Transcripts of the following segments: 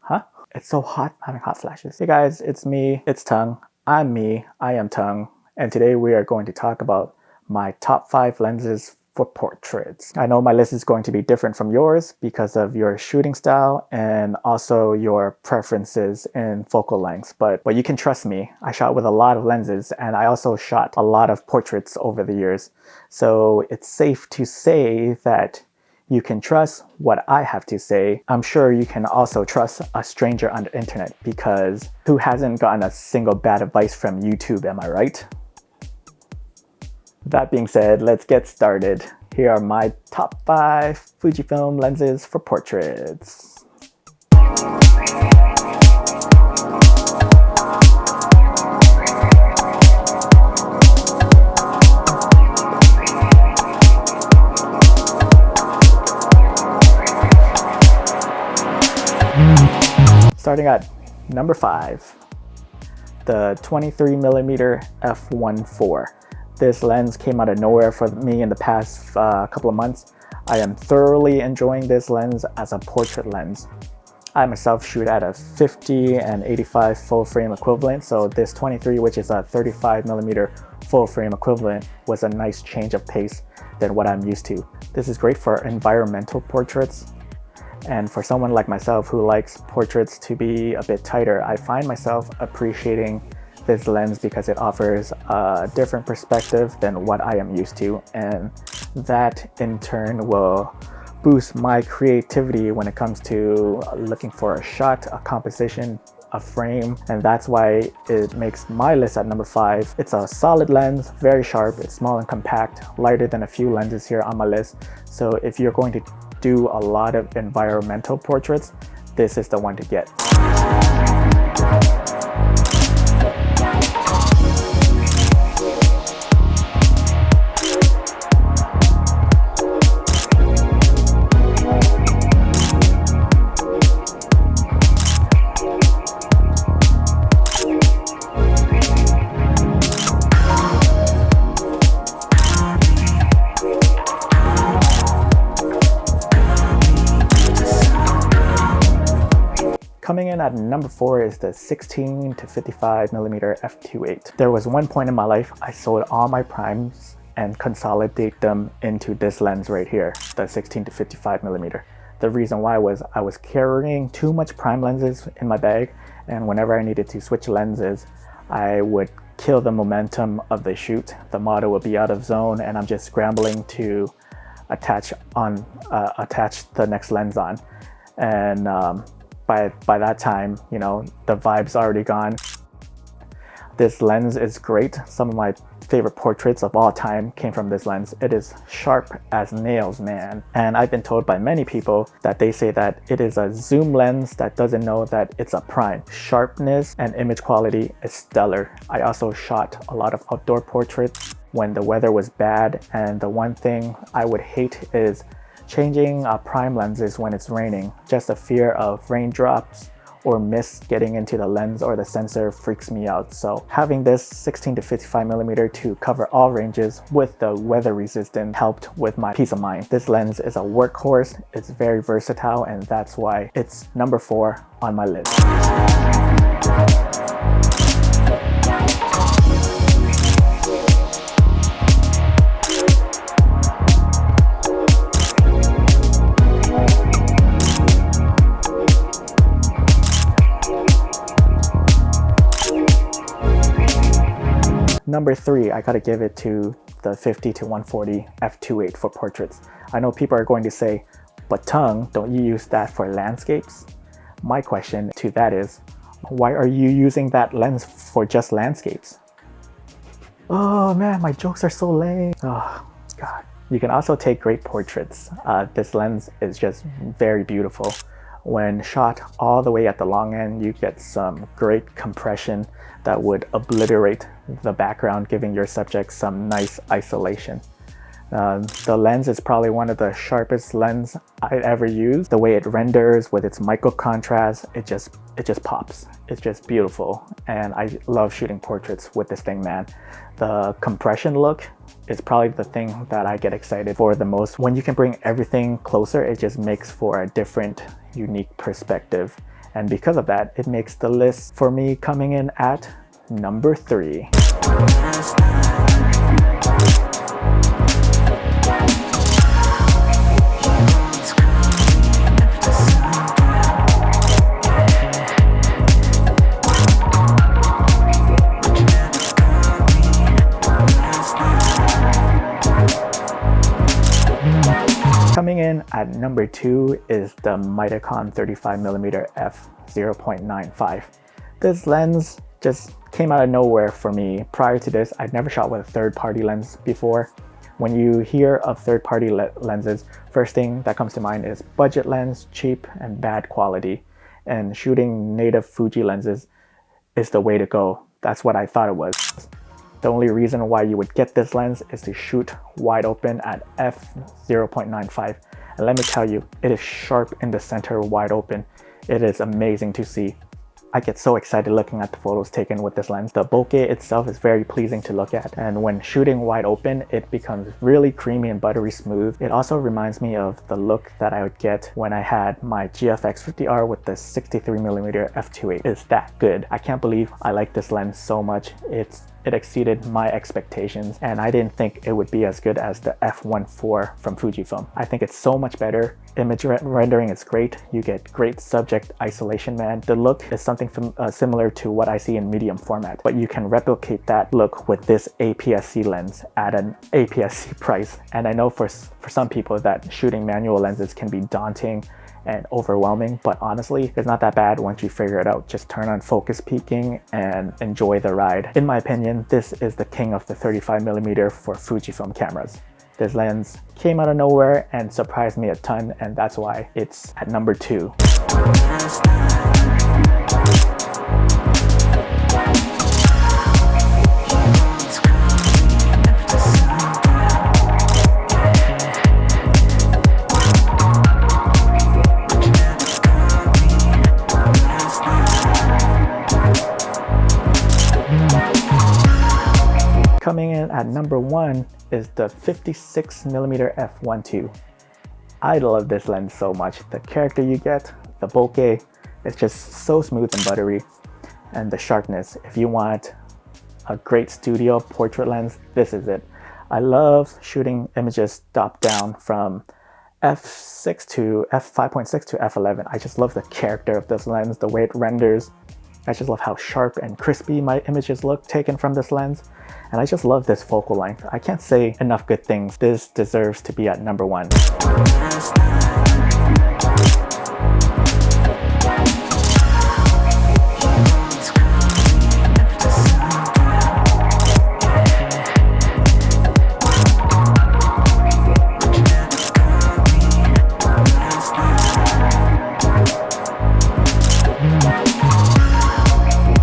Huh? It's so hot, I'm having hot flashes. Hey guys, it's me, it's Tongue. I'm me, Iamtongue. And today we are going to talk about my top 5 lenses for portraits. I know my list is going to be different from yours because of your shooting style and also your preferences in focal lengths, but you can trust me. I shot with a lot of lenses and I also shot a lot of portraits over the years. So it's safe to say that you can trust what I have to say. I'm sure you can also trust a stranger on the internet because who hasn't gotten a single bad advice from YouTube, am I right? That being said, let's get started. Here are my top 5 Fujifilm lenses for portraits. Starting at number 5, the 23mm f1.4. This lens came out of nowhere for me in the past couple of months. I am thoroughly enjoying this lens as a portrait lens. I myself shoot at a 50 and 85 full frame equivalent, so this 23, which is a 35mm full frame equivalent, was a nice change of pace than what I'm used to. This is great for environmental portraits. And for someone like myself who likes portraits to be a bit tighter, I find myself appreciating this lens because it offers a different perspective than what I am used to, and that in turn will boost my creativity when it comes to looking for a shot, a composition, a frame, and that's why it makes my list at number 5. It's a solid lens, very sharp, it's small and compact, lighter than a few lenses here on my list. So if you're going to do a lot of environmental portraits, this is the one to get. Coming in at number 4 is the 16 to 55mm f2.8. There was one point in my life I sold all my primes and consolidate them into this lens right here, the 16 to 55mm. The reason why was I was carrying too much prime lenses in my bag, and whenever I needed to switch lenses, I would kill the momentum of the shoot. The model would be out of zone and I'm just scrambling to attach the next lens on. And by that time, you know, the vibe's already gone. This lens is great. Some of my favorite portraits of all time came from this lens. It is sharp as nails, man. And I've been told by many people that they say that it is a zoom lens that doesn't know that it's a prime. Sharpness and image quality is stellar. I also shot a lot of outdoor portraits when the weather was bad, and the one thing I would hate is changing prime lenses when it's raining. Just a fear of raindrops or mist getting into the lens or the sensor freaks me out. So having this 16 to 55mm to cover all ranges with the weather resistant helped with my peace of mind. This lens is a workhorse, it's very versatile, and that's why it's number 4 on my list. Number 3, I gotta give it to the 50 to 140 f2.8 for portraits. I know people are going to say, but Tongue, don't you use that for landscapes? My question to that is, why are you using that lens for just landscapes? Oh man, my jokes are so lame. Oh God. You can also take great portraits. This lens is just very beautiful. When shot all the way at the long end, you get some great compression that would obliterate the background, giving your subject some nice isolation. The lens is probably one of the sharpest lenses I ever used. The way it renders with its micro contrast, it just pops. It's just beautiful, and I love shooting portraits with this thing, man. The compression look is probably the thing that I get excited for the most. When you can bring everything closer, it just makes for a different, unique perspective. And because of that, it makes the list for me coming in at number 3. Coming in at number 2 is the Iamtongue 35mm f/0.95. This lens just came out of nowhere for me. Prior to this, I'd never shot with a third-party lens before. When you hear of third-party lenses, first thing that comes to mind is budget lens, cheap and bad quality. And shooting native Fuji lenses is the way to go. That's what I thought it was. The only reason why you would get this lens is to shoot wide open at f/0.95. And let me tell you, it is sharp in the center wide open. It is amazing to see. I get so excited looking at the photos taken with this lens. The bokeh itself is very pleasing to look at, and when shooting wide open, it becomes really creamy and buttery smooth. It also reminds me of the look that I would get when I had my GFX 50R with the 63mm f/2.8. It's that good. I can't believe I like this lens so much. It exceeded my expectations, and I didn't think it would be as good as the f1.4 from Fujifilm. I think it's so much better. Image rendering is great. You get great subject isolation, man. The look is something similar to what I see in medium format, but you can replicate that look with this APS-C lens at an APS-C price. And I know for some people that shooting manual lenses can be daunting and overwhelming, but honestly, it's not that bad once you figure it out. Just turn on focus peaking and enjoy the ride. In my opinion, this is the king of the 35mm for Fujifilm cameras. This lens came out of nowhere and surprised me a ton, and that's why it's at number 2. Coming in at number 1 is the 56mm f1.2. I love this lens so much. The character you get, the bokeh, it's just so smooth and buttery. And the sharpness, if you want a great studio portrait lens, this is it. I love shooting images top down from f6 to f5.6 to f11. I just love the character of this lens, the way it renders. I just love how sharp and crispy my images look taken from this lens. And I just love this focal length. I can't say enough good things. This deserves to be at number 1.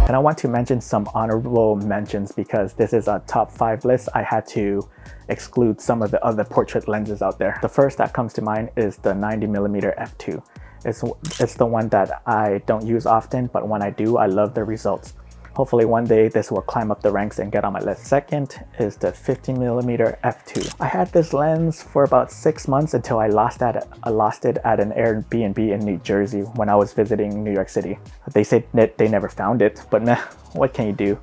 And I want to mention some honorable mentions because this is a top 5 list. I had to exclude some of the other portrait lenses out there. The first that comes to mind is the 90mm f2. It's the one that I don't use often, but when I do, I love the results. Hopefully one day this will climb up the ranks and get on my list. Second is the 50mm f2. I had this lens for about 6 months until I lost it at an Airbnb in New Jersey when I was visiting New York City. They said that they never found it, but meh, what can you do?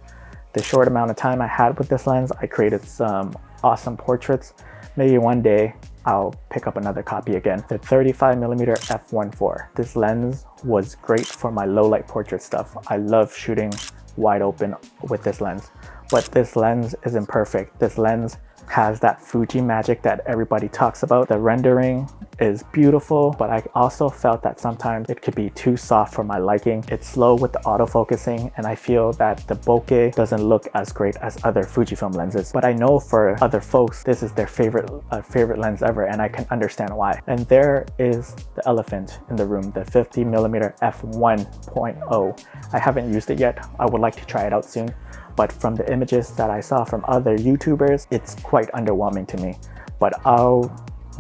The short amount of time I had with this lens, I created some awesome portraits. Maybe one day I'll pick up another copy again. The 35mm f1.4. This lens was great for my low light portrait stuff. I love shooting wide open with this lens, but this lens isn't perfect. This lens has that Fuji magic that everybody talks about. The rendering is beautiful, but I also felt that sometimes it could be too soft for my liking. It's slow with the autofocusing, and I feel that the bokeh doesn't look as great as other Fujifilm lenses. But I know for other folks, this is their favorite lens ever, and I can understand why. And there is the elephant in the room, the 50mm f1.0. I haven't used it yet. I would like to try it out soon, but from the images that I saw from other YouTubers, it's quite underwhelming to me. But I'll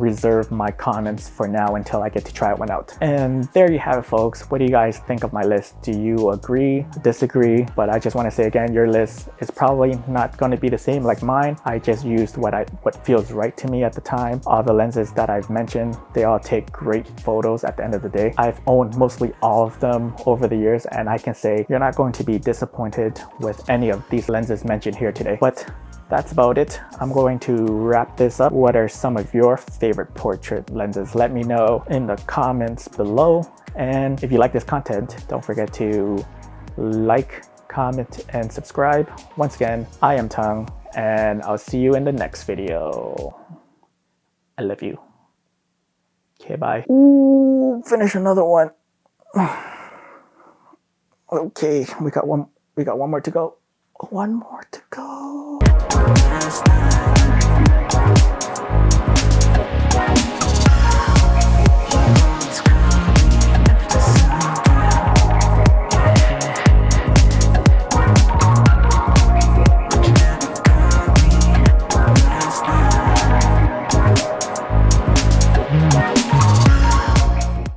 reserve my comments for now until I get to try one out. And there you have it, folks. What do you guys think of my list? Do you agree, disagree? But I just want to say again, your list is probably not going to be the same like mine. I just used what feels right to me at the time. All the lenses that I've mentioned, they all take great photos at the end of the day. I've owned mostly all of them over the years, and I can say you're not going to be disappointed with any of these lenses mentioned here today. But that's about it. I'm going to wrap this up. What are some of your favorite portrait lenses? Let me know in the comments below. And if you like this content, don't forget to like, comment, and subscribe. Once again, I am Tongue, and I'll see you in the next video. I love you. Okay, bye. Ooh, finish another one. Okay, we got one more to go. One more to go.